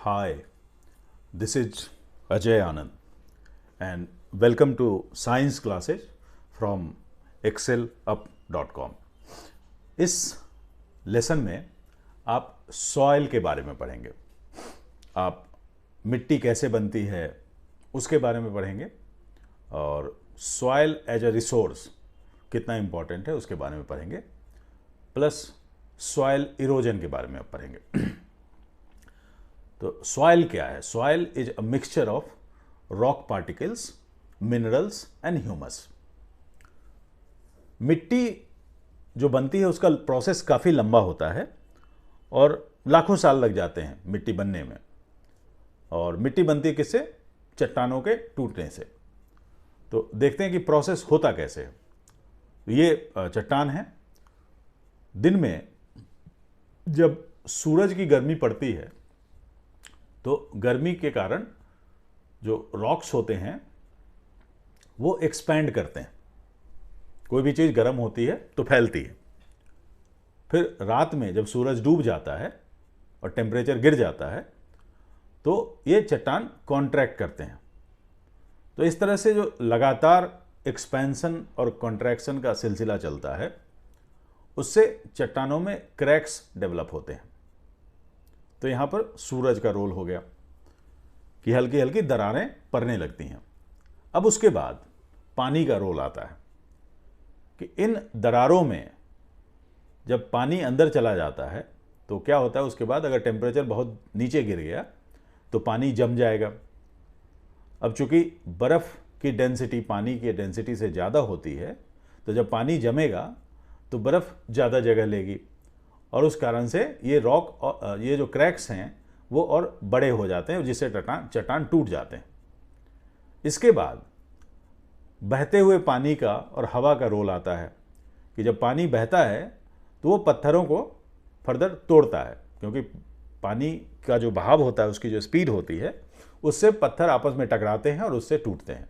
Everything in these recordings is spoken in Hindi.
Hi, this is Ajay Anand and welcome to science classes from excelup.com। इस लेसन में आप सॉइल के बारे में पढ़ेंगे। आप मिट्टी कैसे बनती है उसके बारे में पढ़ेंगे और सॉइल एज अ रिसोर्स कितना इम्पॉर्टेंट है उसके बारे में पढ़ेंगे, प्लस सॉइल इरोजन के बारे में आप पढ़ेंगे। तो सॉइल क्या है? Soil is a mixture of rock particles, minerals and humus. मिट्टी जो बनती है उसका प्रोसेस काफ़ी लंबा होता है और लाखों साल लग जाते हैं मिट्टी बनने में। और मिट्टी बनती है किससे? चट्टानों के टूटने से। तो देखते हैं कि प्रोसेस होता कैसे है। ये चट्टान है। दिन में जब सूरज की गर्मी पड़ती है तो गर्मी के कारण जो रॉक्स होते हैं वो एक्सपैंड करते हैं। कोई भी चीज़ गर्म होती है तो फैलती है। फिर रात में जब सूरज डूब जाता है और टेम्परेचर गिर जाता है तो ये चट्टान कॉन्ट्रैक्ट करते हैं। तो इस तरह से जो लगातार एक्सपेंशन और कॉन्ट्रैक्शन का सिलसिला चलता है उससे चट्टानों में क्रैक्स डेवलप होते हैं। तो यहाँ पर सूरज का रोल हो गया कि हल्की हल्की दरारें पड़ने लगती हैं। अब उसके बाद पानी का रोल आता है कि इन दरारों में जब पानी अंदर चला जाता है तो क्या होता है, उसके बाद अगर टेम्परेचर बहुत नीचे गिर गया तो पानी जम जाएगा। अब चूंकि बर्फ़ की डेंसिटी पानी की डेंसिटी से ज़्यादा होती है तो जब पानी जमेगा तो बर्फ़ ज़्यादा जगह लेगी और उस कारण से ये रॉक ये जो क्रैक्स हैं वो और बड़े हो जाते हैं जिससे चट्टान टूट जाते हैं। इसके बाद बहते हुए पानी का और हवा का रोल आता है कि जब पानी बहता है तो वो पत्थरों को फर्दर तोड़ता है, क्योंकि पानी का जो बहाव होता है उसकी जो स्पीड होती है उससे पत्थर आपस में टकराते हैं और उससे टूटते हैं।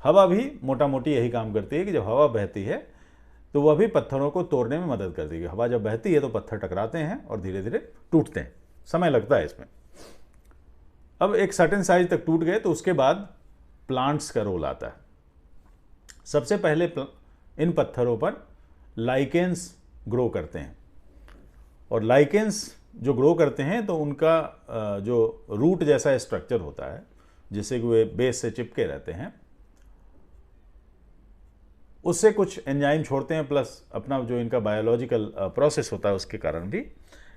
हवा भी मोटा मोटी यही काम करती है कि जब हवा बहती है तो वह भी पत्थरों को तोड़ने में मदद करती है। हवा जब बहती है तो पत्थर टकराते हैं और धीरे धीरे टूटते हैं। समय लगता है इसमें। अब एक सर्टेन साइज तक टूट गए तो उसके बाद प्लांट्स का रोल आता है। सबसे पहले इन पत्थरों पर लाइकेंस ग्रो करते हैं और लाइकेंस जो ग्रो करते हैं तो उनका जो रूट जैसा स्ट्रक्चर होता है जिससे कि वे बेस से चिपके रहते हैं, उससे कुछ एंजाइम छोड़ते हैं, प्लस अपना जो इनका बायोलॉजिकल प्रोसेस होता है उसके कारण भी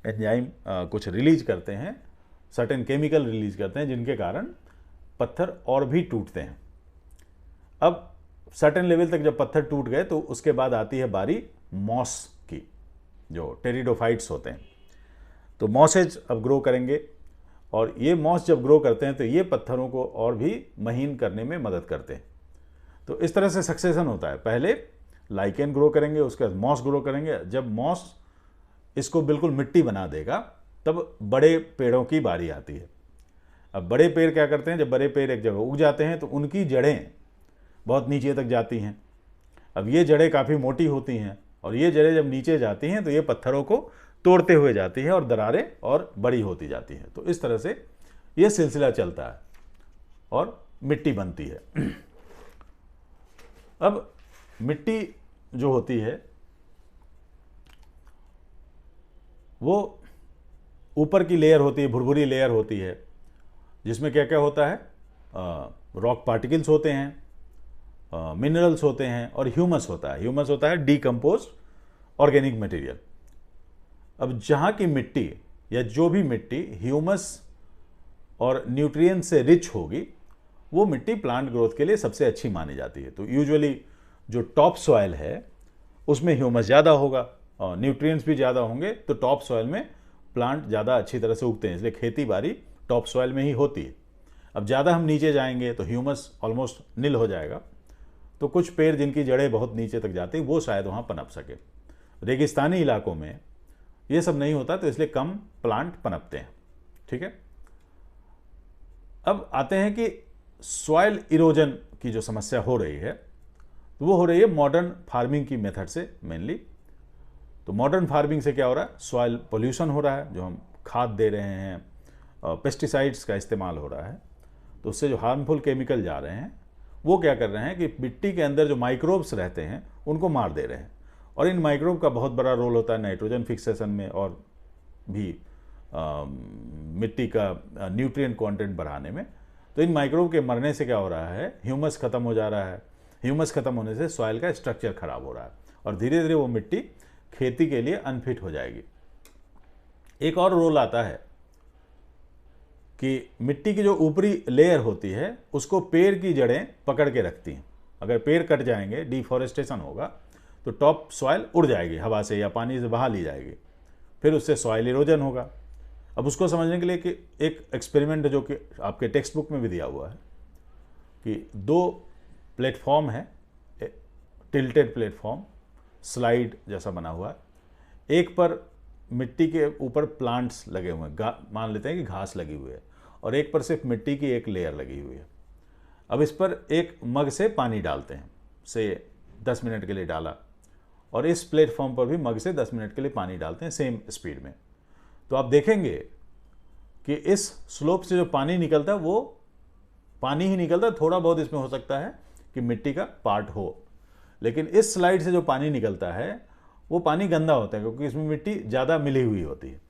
एंजाइम कुछ रिलीज करते हैं, सर्टेन केमिकल रिलीज करते हैं जिनके कारण पत्थर और भी टूटते हैं। अब सर्टेन लेवल तक जब पत्थर टूट गए तो उसके बाद आती है बारी मॉस की, जो टेरिडोफाइट्स होते हैं। तो मॉसेज अब ग्रो करेंगे और ये मॉस जब ग्रो करते हैं तो ये पत्थरों को और भी महीन करने में मदद करते हैं। तो इस तरह से सक्सेशन होता है। पहले लाइकेन ग्रो करेंगे, उसके बाद मॉस ग्रो करेंगे। जब मॉस इसको बिल्कुल मिट्टी बना देगा तब बड़े पेड़ों की बारी आती है। अब बड़े पेड़ क्या करते हैं, जब बड़े पेड़ एक जगह उग जाते हैं तो उनकी जड़ें बहुत नीचे तक जाती हैं। अब ये जड़ें काफ़ी मोटी होती हैं और ये जड़ें जब नीचे जाती हैं तो ये पत्थरों को तोड़ते हुए जाती हैं और दरारें और बड़ी होती जाती हैं। तो इस तरह से ये सिलसिला चलता है और मिट्टी बनती है। अब मिट्टी जो होती है वो ऊपर की लेयर होती है, भुरभुरी लेयर होती है, जिसमें क्या क्या होता है, रॉक पार्टिकल्स होते हैं, मिनरल्स होते हैं और ह्यूमस होता है। ह्यूमस होता है डीकम्पोज ऑर्गेनिक मटेरियल। अब जहाँ की मिट्टी या जो भी मिट्टी ह्यूमस और न्यूट्रिएंट से रिच होगी वो मिट्टी प्लांट ग्रोथ के लिए सबसे अच्छी मानी जाती है। तो यूजुअली जो टॉप सॉइल है उसमें ह्यूमस ज़्यादा होगा और न्यूट्रिएंट्स भी ज़्यादा होंगे, तो टॉप सॉइल में प्लांट ज़्यादा अच्छी तरह से उगते हैं। इसलिए खेती बाड़ी टॉप सॉइल में ही होती है। अब ज़्यादा हम नीचे जाएंगे तो ह्यूमस ऑलमोस्ट नील हो जाएगा, तो कुछ पेड़ जिनकी जड़ें बहुत नीचे तक जाती हैं वो शायद वहाँ पनप सके। रेगिस्तानी इलाकों में ये सब नहीं होता तो इसलिए कम प्लांट पनपते हैं। ठीक है। अब आते हैं कि सॉइल इरोजन की जो समस्या हो रही है वो हो रही है मॉडर्न फार्मिंग की मेथड से मेनली। तो मॉडर्न फार्मिंग से क्या हो रहा है, सॉइल पोल्यूशन हो रहा है। जो हम खाद दे रहे हैं, पेस्टिसाइड्स का इस्तेमाल हो रहा है, तो उससे जो हार्मफुल केमिकल जा रहे हैं वो क्या कर रहे हैं कि मिट्टी के अंदर जो माइक्रोब्स रहते हैं उनको मार दे रहे हैं। और इन माइक्रोब का बहुत बड़ा रोल होता है नाइट्रोजन फिक्सेशन में और भी मिट्टी का न्यूट्रिएंट कंटेंट बढ़ाने में। तो इन माइक्रोब के मरने से क्या हो रहा है, ह्यूमस खत्म हो जा रहा है। ह्यूमस खत्म होने से सॉइल का स्ट्रक्चर खराब हो रहा है और धीरे धीरे वो मिट्टी खेती के लिए अनफिट हो जाएगी। एक और रोल आता है कि मिट्टी की जो ऊपरी लेयर होती है उसको पेड़ की जड़ें पकड़ के रखती हैं। अगर पेड़ कट जाएंगे, डिफॉरेस्टेशन होगा, तो टॉप सॉइल उड़ जाएगी, हवा से या पानी से बहा ली जाएगी, फिर उससे सॉइल इरोजन होगा। अब उसको समझने के लिए कि एक एक्सपेरिमेंट जो कि आपके टेक्स्ट बुक में भी दिया हुआ है कि 2 प्लेटफॉर्म है, टिल्टेड प्लेटफॉर्म, स्लाइड जैसा बना हुआ है। एक पर मिट्टी के ऊपर प्लांट्स लगे हुए हैं, मान लेते हैं कि घास लगी हुई है, और एक पर सिर्फ मिट्टी की एक लेयर लगी हुई है। अब इस पर एक मग से पानी डालते हैं, से 10 मिनट के लिए डाला, और इस प्लेटफॉर्म पर भी मग से 10 मिनट के लिए पानी डालते हैं सेम स्पीड में। तो आप देखेंगे कि इस स्लोप से जो पानी निकलता है वो पानी ही निकलता है। थोड़ा बहुत इसमें हो सकता है कि मिट्टी का पार्ट हो, लेकिन इस स्लाइड से जो पानी निकलता है वो पानी गंदा होता है क्योंकि इसमें मिट्टी ज़्यादा मिली हुई होती है।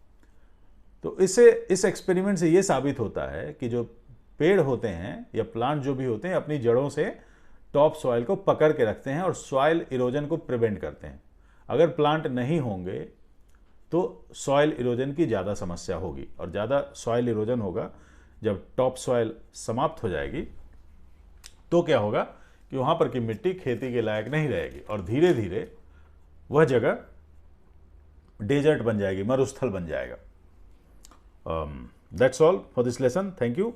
तो इससे, इस एक्सपेरिमेंट से ये साबित होता है कि जो पेड़ होते हैं या प्लांट जो भी होते हैं अपनी जड़ों से टॉप सॉइल को पकड़ के रखते हैं और सॉइल इरोजन को प्रिवेंट करते हैं। अगर प्लांट नहीं होंगे तो सॉइल इरोजन की ज़्यादा समस्या होगी, और ज़्यादा सॉइल इरोजन होगा जब टॉप सॉइल समाप्त हो जाएगी, तो क्या होगा कि वहाँ पर की मिट्टी खेती के लायक नहीं रहेगी और धीरे धीरे वह जगह डेजर्ट बन जाएगी, मरुस्थल बन जाएगा। That's all for this lesson. Thank you.